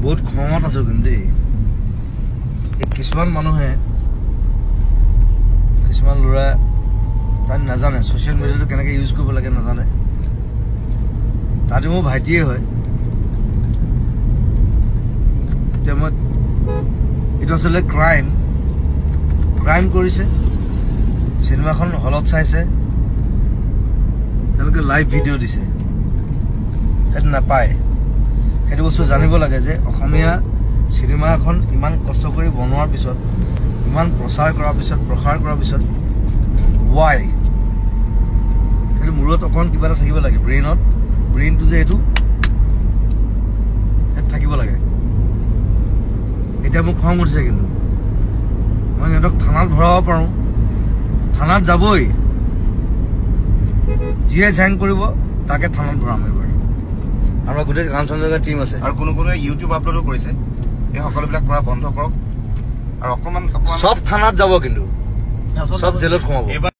বহুত খঙত আছো কিন্তু দেই কিছুমান মানুহে কিছুমান ল'ৰা তাই নাজানে ছ'চিয়েল মিডিয়াটো কেনেকৈ ইউজ কৰিব লাগে নাজানে তাতে মোৰ ভাইটিয়ে হয় এতিয়া মই এইটো আচলতে ক্ৰাইম কৰিছে চিনেমাখন হলত চাইছে তেওঁলোকে লাইভ ভিডিঅ' দিছে সেইটো নাপায় সেইটো বস্তু জানিব লাগে যে অসমীয়া চিনেমা এখন ইমান কষ্ট কৰি বনোৱাৰ পিছত ইমান প্ৰচাৰ কৰাৰ পিছত ৱাই সেইটো মূৰত অকণ কিবা এটা থাকিব লাগে ব্ৰেইনটো যে এইটো থাকিব লাগে এতিয়া মোক খং উঠিছে কিন্তু মই সিহঁতক থানাত ভৰাব পাৰোঁ থানাত যাবই যিয়ে জেং কৰিব তাকে থানাত ভৰাম এইবাৰ আমাৰ গোটেই কাঞ্চনজংঘা টিম আছে আৰু কোনো ইউটিউব আপলোডো কৰিছে এই সকলোবিলাক কৰা বন্ধ কৰক আৰু অকণমান সব থানাত যাব কিন্তু সব জেলত সোমাব